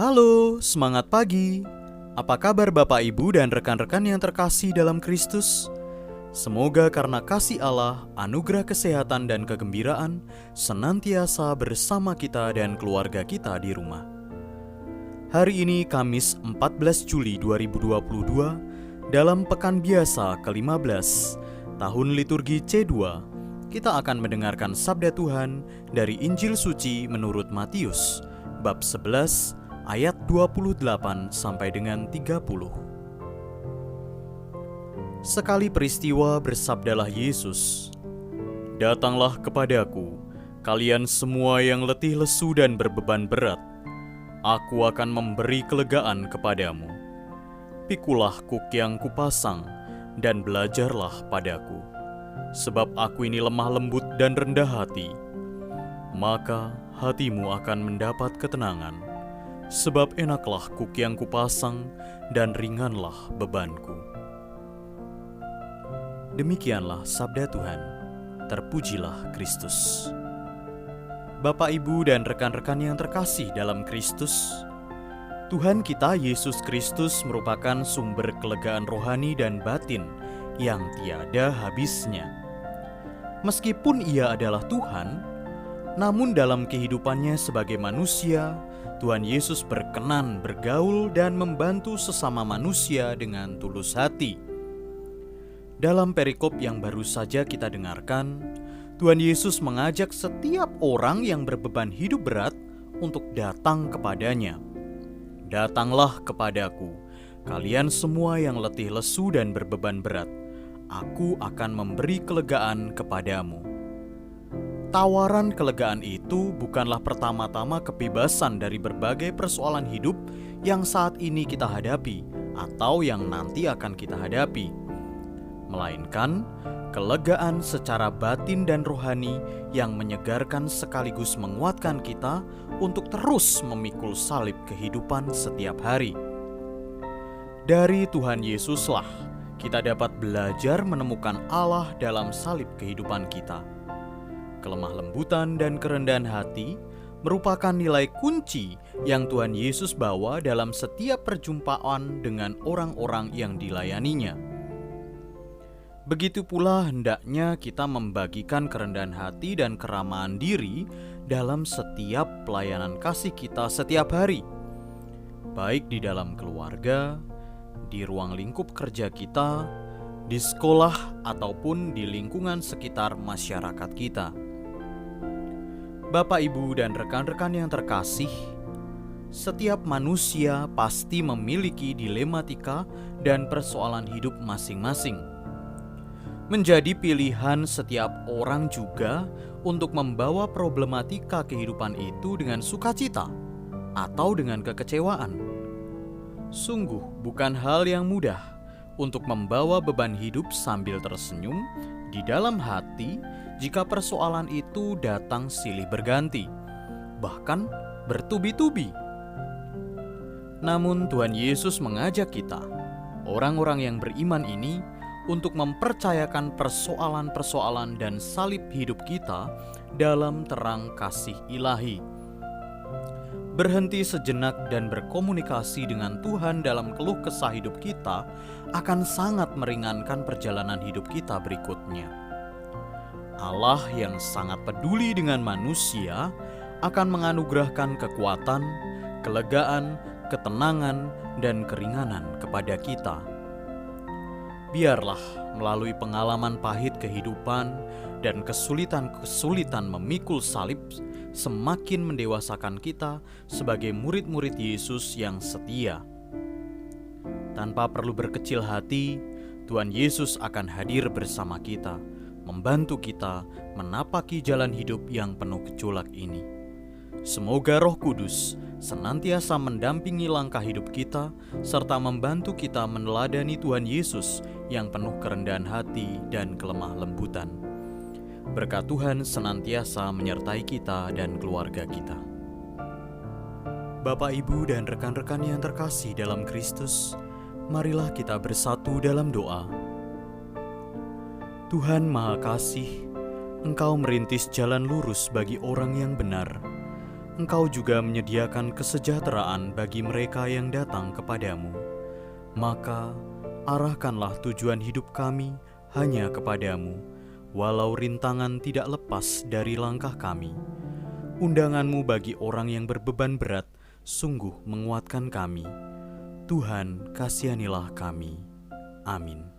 Halo, semangat pagi. Apa kabar Bapak Ibu dan rekan-rekan yang terkasih dalam Kristus? Semoga karena kasih Allah, anugerah kesehatan dan kegembiraan senantiasa bersama kita dan keluarga kita di rumah. Hari ini Kamis 14 Juli 2022, dalam Pekan Biasa ke-15, Tahun Liturgi C2, kita akan mendengarkan Sabda Tuhan dari Injil Suci menurut Matius, bab 11, ayat 28 sampai dengan 30. Sekali peristiwa bersabdalah Yesus, "Datanglah kepadaku, kalian semua yang letih lesu dan berbeban berat. Aku akan memberi kelegaan kepadamu. Pikulah kuk yang kupasang, dan belajarlah padaku. Sebab aku ini lemah lembut dan rendah hati. Maka hatimu akan mendapat ketenangan. Sebab enaklah kuk yang kupasang, dan ringanlah bebanku." Demikianlah sabda Tuhan. Terpujilah Kristus. Bapak, Ibu, dan rekan-rekan yang terkasih dalam Kristus, Tuhan kita Yesus Kristus merupakan sumber kelegaan rohani dan batin yang tiada habisnya. Meskipun Ia adalah Tuhan, namun dalam kehidupannya sebagai manusia, Tuhan Yesus berkenan bergaul dan membantu sesama manusia dengan tulus hati. Dalam perikop yang baru saja kita dengarkan, Tuhan Yesus mengajak setiap orang yang berbeban hidup berat untuk datang kepadanya. "Datanglah kepadaku, kalian semua yang letih lesu dan berbeban berat. Aku akan memberi kelegaan kepadamu." Tawaran kelegaan itu bukanlah pertama-tama kebebasan dari berbagai persoalan hidup yang saat ini kita hadapi atau yang nanti akan kita hadapi, melainkan kelegaan secara batin dan rohani yang menyegarkan sekaligus menguatkan kita untuk terus memikul salib kehidupan setiap hari. Dari Tuhan Yesuslah kita dapat belajar menemukan Allah dalam salib kehidupan kita. Kelemah lembutan dan kerendahan hati merupakan nilai kunci yang Tuhan Yesus bawa dalam setiap perjumpaan dengan orang-orang yang dilayaninya. Begitu pula hendaknya kita membagikan kerendahan hati dan keramahan diri dalam setiap pelayanan kasih kita setiap hari, baik di dalam keluarga, di ruang lingkup kerja kita, di sekolah, ataupun di lingkungan sekitar masyarakat kita. Bapak, Ibu, dan rekan-rekan yang terkasih, setiap manusia pasti memiliki dilematika dan persoalan hidup masing-masing. Menjadi pilihan setiap orang juga untuk membawa problematika kehidupan itu dengan sukacita atau dengan kekecewaan. Sungguh bukan hal yang mudah untuk membawa beban hidup sambil tersenyum di dalam hati jika persoalan itu datang silih berganti, bahkan bertubi-tubi. Namun Tuhan Yesus mengajak kita, orang-orang yang beriman ini, untuk mempercayakan persoalan-persoalan dan salib hidup kita dalam terang kasih ilahi. Berhenti sejenak dan berkomunikasi dengan Tuhan dalam keluh kesah hidup kita akan sangat meringankan perjalanan hidup kita berikutnya. Allah yang sangat peduli dengan manusia akan menganugerahkan kekuatan, kelegaan, ketenangan, dan keringanan kepada kita. Biarlah melalui pengalaman pahit kehidupan dan kesulitan-kesulitan memikul salib semakin mendewasakan kita sebagai murid-murid Yesus yang setia. Tanpa perlu berkecil hati, Tuhan Yesus akan hadir bersama kita, membantu kita menapaki jalan hidup yang penuh gejolak ini. Semoga Roh Kudus senantiasa mendampingi langkah hidup kita serta membantu kita meneladani Tuhan Yesus yang penuh kerendahan hati dan kelemah lembutan. Berkat Tuhan senantiasa menyertai kita dan keluarga kita. Bapak, Ibu, dan rekan-rekan yang terkasih dalam Kristus, marilah kita bersatu dalam doa. Tuhan Maha Kasih, Engkau merintis jalan lurus bagi orang yang benar. Engkau juga menyediakan kesejahteraan bagi mereka yang datang kepadamu. Maka, arahkanlah tujuan hidup kami hanya kepadamu, walau rintangan tidak lepas dari langkah kami. Undangan-Mu bagi orang yang berbeban berat sungguh menguatkan kami. Tuhan, kasihanilah kami. Amin.